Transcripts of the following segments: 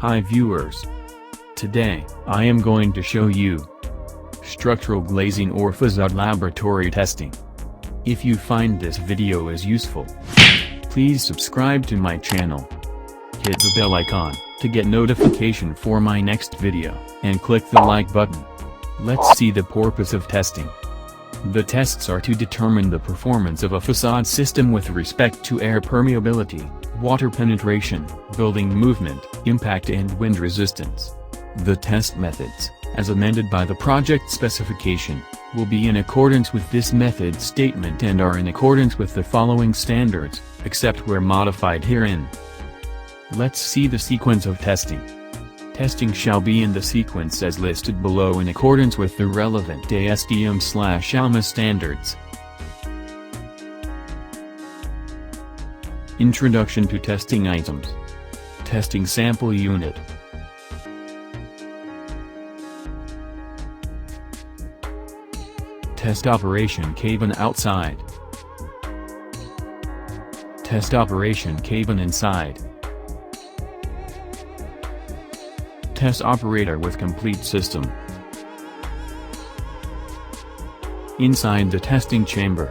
Hi viewers. Today, I am going to show you structural glazing or facade laboratory testing. If you find this video is useful, please subscribe to my channel. Hit the bell icon to get notification for my next video, and click the like button. Let's see the purpose of testing. The tests are to determine the performance of a facade system with respect to air permeability, water penetration, building movement, impact and wind resistance. The test methods, as amended by the project specification, will be in accordance with this method statement and are in accordance with the following standards, except where modified herein. Let's see the sequence of testing. Testing shall be in the sequence as listed below in accordance with the relevant ASTM/ALMA standards. Introduction to testing items. Testing sample unit. Test operation cabin outside. Test operation cabin inside. Test operator with complete system. Inside the testing chamber.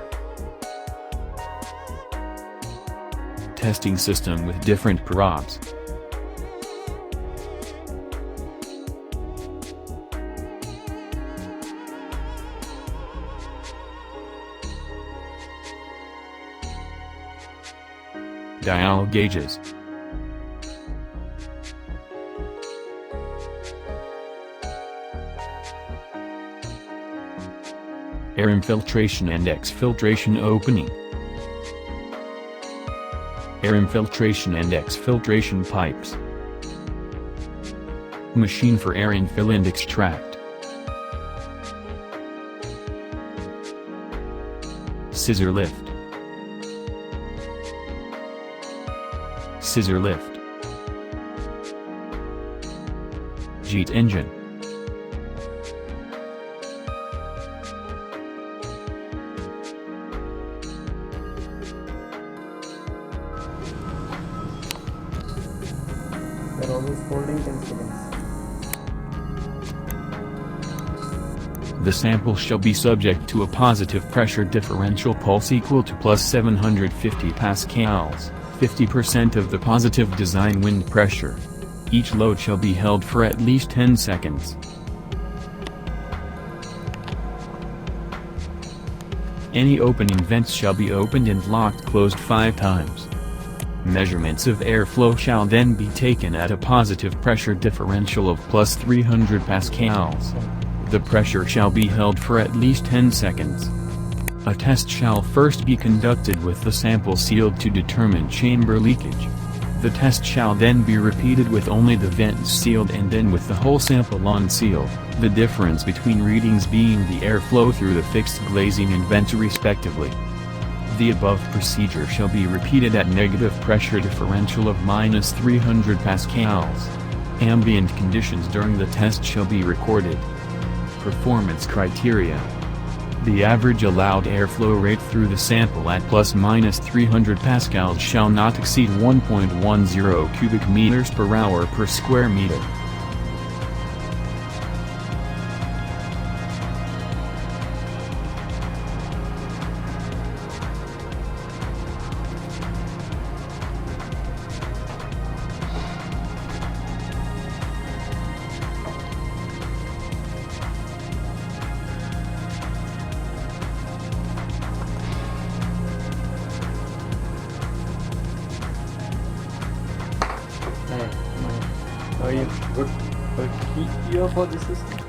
Testing system with different probes. Dial gauges. Air infiltration and exfiltration opening. Air infiltration and exfiltration pipes. Machine for air infill and extract. Scissor lift. Scissor lift. Jet engine. They're always holding 10 seconds. The sample shall be subject to a positive pressure differential pulse equal to plus 750 pascals, 50% of the positive design wind pressure. Each load shall be held for at least 10 seconds. Any opening vents shall be opened and locked closed 5 times. Measurements of airflow shall then be taken at a positive pressure differential of plus 300 pascals. The pressure shall be held for at least 10 seconds. A test shall first be conducted with the sample sealed to determine chamber leakage. The test shall then be repeated with only the vents sealed and then with the whole sample unsealed, the difference between readings being the airflow through the fixed glazing and vent respectively. The above procedure shall be repeated at negative pressure differential of minus 300 pascals. Ambient conditions during the test shall be recorded. Performance criteria. The average allowed airflow rate through the sample at plus minus 300 pascals shall not exceed 1.10 cubic meters per hour per square meter. Are you good here for this system?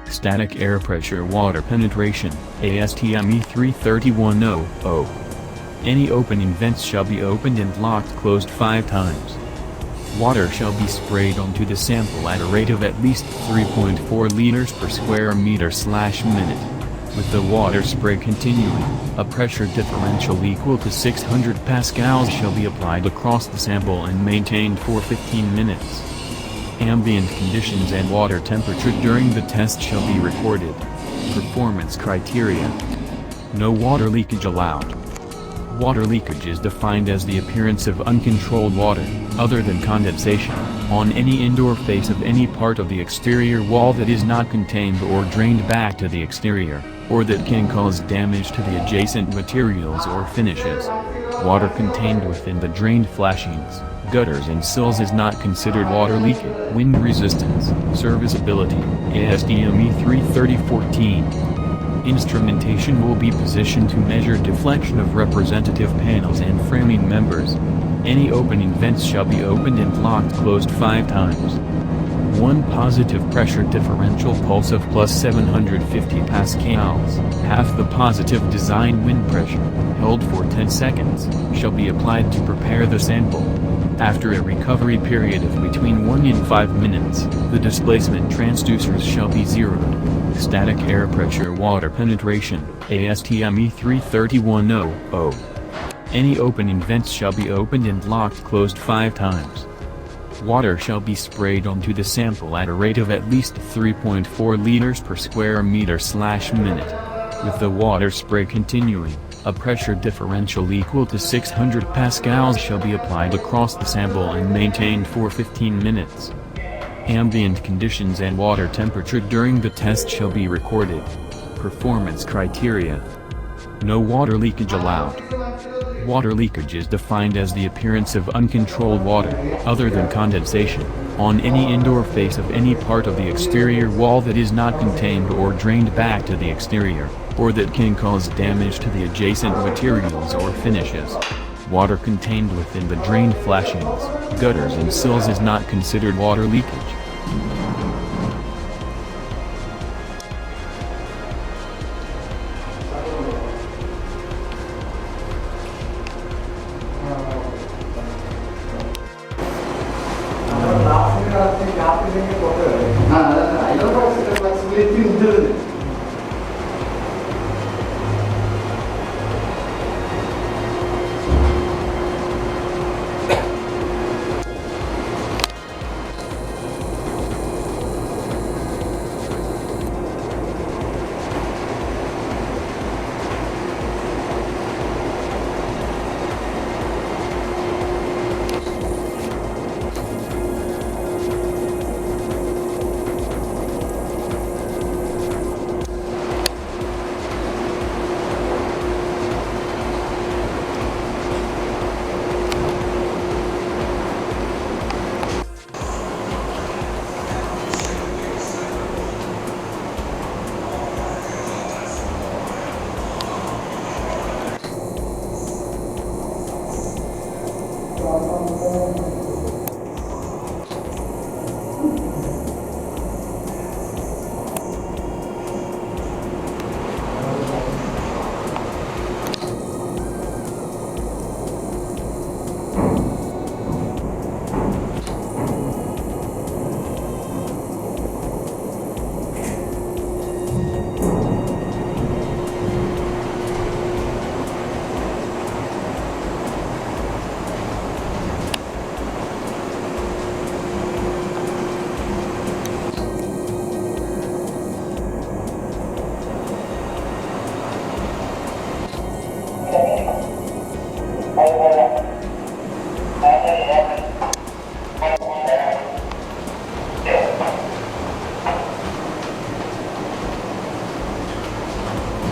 Static air pressure water penetration, ASTM E33100. Any opening vents shall be opened and locked closed 5 times. Water shall be sprayed onto the sample at a rate of at least 3.4 liters per square meter/minute. With the water spray continuing, a pressure differential equal to 600 pascals shall be applied across the sample and maintained for 15 minutes. Ambient conditions and water temperature during the test shall be recorded. Performance criteria. No water leakage allowed. Water leakage is defined as the appearance of uncontrolled water, other than condensation, on any indoor face of any part of the exterior wall that is not contained or drained back to the exterior, or that can cause damage to the adjacent materials or finishes. Water contained within the drained flashings, gutters and sills is not considered water leakage. Wind resistance, serviceability, ASTM E33014. Instrumentation will be positioned to measure deflection of representative panels and framing members. Any opening vents shall be opened and locked closed 5 times. 1 positive pressure differential pulse of plus 750 pascals, half the positive design wind pressure, held for 10 seconds, shall be applied to prepare the sample. After a recovery period of between 1 and 5 minutes, the displacement transducers shall be zeroed. Static air pressure water penetration, ASTM E33100. Any opening vents shall be opened and locked closed 5 times. Water shall be sprayed onto the sample at a rate of at least 3.4 liters per square meter/minute. With the water spray continuing, a pressure differential equal to 600 pascals shall be applied across the sample and maintained for 15 minutes. Ambient conditions and water temperature during the test shall be recorded. Performance criteria. No water leakage allowed. Water leakage is defined as the appearance of uncontrolled water, other than condensation, on any indoor face of any part of the exterior wall that is not contained or drained back to the exterior, or that can cause damage to the adjacent materials or finishes. Water contained within the drained flashings, gutters and sills is not considered water leakage.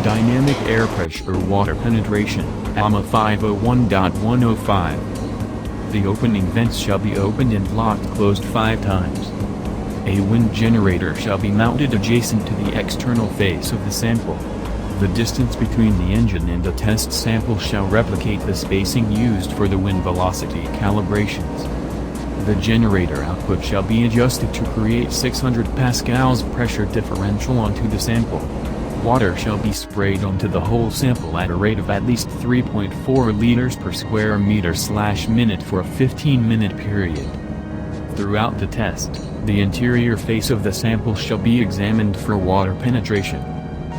Dynamic air pressure water penetration, AMA 501.105. The opening vents shall be opened and locked closed 5 times. A wind generator shall be mounted adjacent to the external face of the sample. The distance between the engine and the test sample shall replicate the spacing used for the wind velocity calibrations. The generator output shall be adjusted to create 600 pascals pressure differential onto the sample. Water shall be sprayed onto the whole sample at a rate of at least 3.4 liters per square meter/minute for a 15-minute period. Throughout the test, the interior face of the sample shall be examined for water penetration.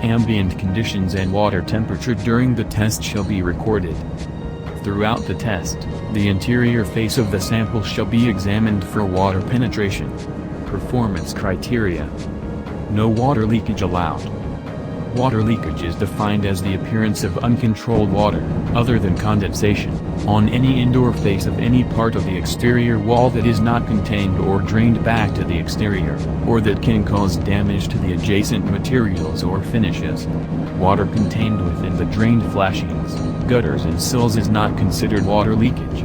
Ambient conditions and water temperature during the test shall be recorded. Throughout the test, the interior face of the sample shall be examined for water penetration. Performance criteria. No water leakage allowed. Water leakage is defined as the appearance of uncontrolled water, other than condensation, on any indoor face of any part of the exterior wall that is not contained or drained back to the exterior, or that can cause damage to the adjacent materials or finishes. Water contained within the drained flashings, gutters and sills is not considered water leakage.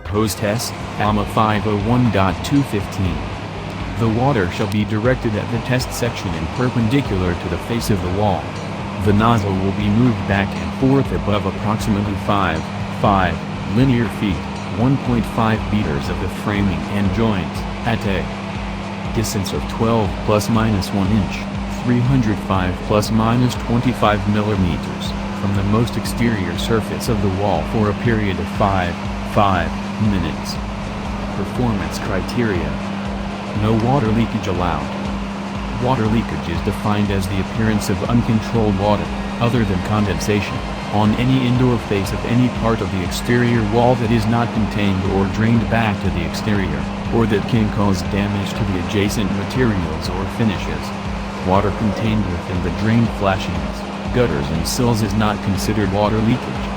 Hose test, AMA 501.215. The water shall be directed at the test section and perpendicular to the face of the wall. The nozzle will be moved back and forth above approximately 5 linear feet, 1.5 meters of the framing and joints, at a distance of 12 ± 1 inch, 305 ± 25 millimeters, from the most exterior surface of the wall for a period of 5 minutes. Performance criteria. No water leakage allowed. Water leakage is defined as the appearance of uncontrolled water, other than condensation, on any indoor face of any part of the exterior wall that is not contained or drained back to the exterior, or that can cause damage to the adjacent materials or finishes. Water contained within the drained flashings, gutters and sills is not considered water leakage.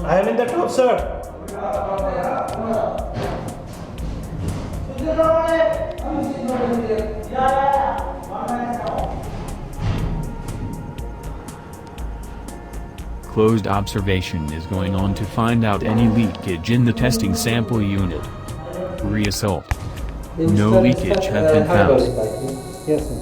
I am in the top, sir. Closed observation is going on to find out any leakage in the testing sample unit. Reassault. No leakage have been found. Yes, sir.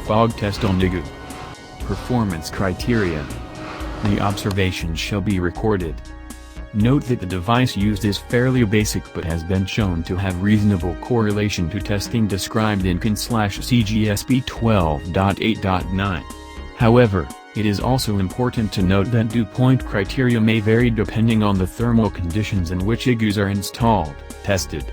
Fog test on igloo. Performance criteria. The observations shall be recorded. Note that the device used is fairly basic but has been shown to have reasonable correlation to testing described in CAN/CGSB 12.8.9. However, it is also important to note that dew point criteria may vary depending on the thermal conditions in which igloos are installed, tested.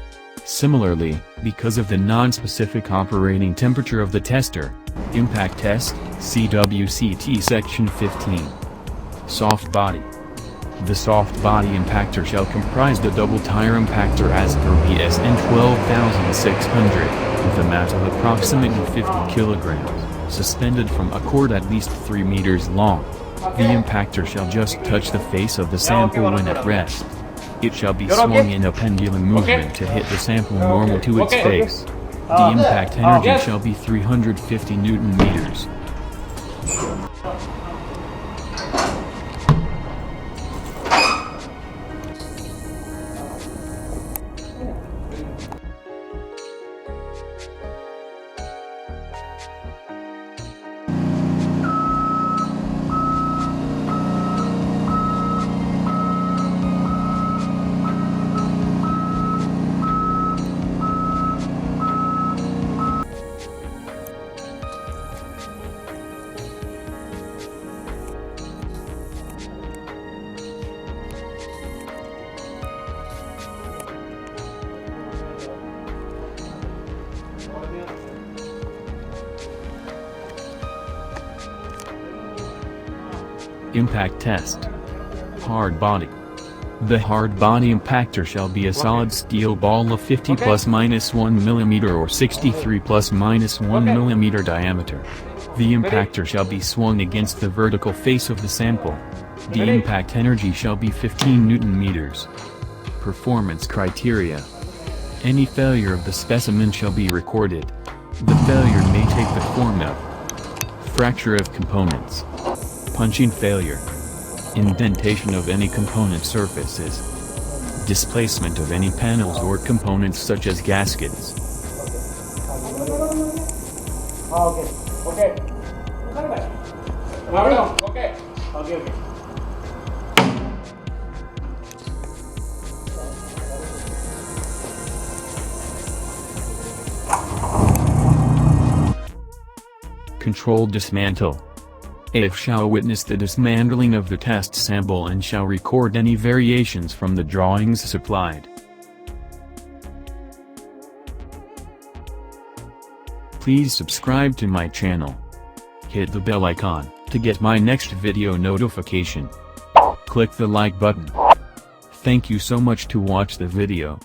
Similarly, because of the non-specific operating temperature of the tester, impact test, CWCT Section 15. Soft body. The soft body impactor shall comprise the double-tire impactor as per BSN 12600, with a mass of approximately 50 kilograms, suspended from a cord at least 3 meters long. The impactor shall just touch the face of the sample when at rest. It shall be swung in a pendulum movement to hit the sample normal to its face. The impact energy shall be 350 Newton meters. Impact test. Hard body. The hard body impactor shall be a solid steel ball of 50 plus minus 1 mm or 63 plus minus 1 mm diameter. The impactor shall be swung against the vertical face of the sample. The impact energy shall be 15 Newton meters. Performance criteria. Any failure of the specimen shall be recorded. The failure may take the form of fracture of components, punching failure, indentation of any component surfaces, displacement of any panels or components such as gaskets. Okay. Okay. Controlled dismantle. AF shall witness the dismantling of the test sample and shall record any variations from the drawings supplied. Please subscribe to my channel. Hit the bell icon to get my next video notification. Click the like button. Thank you so much to watch the video.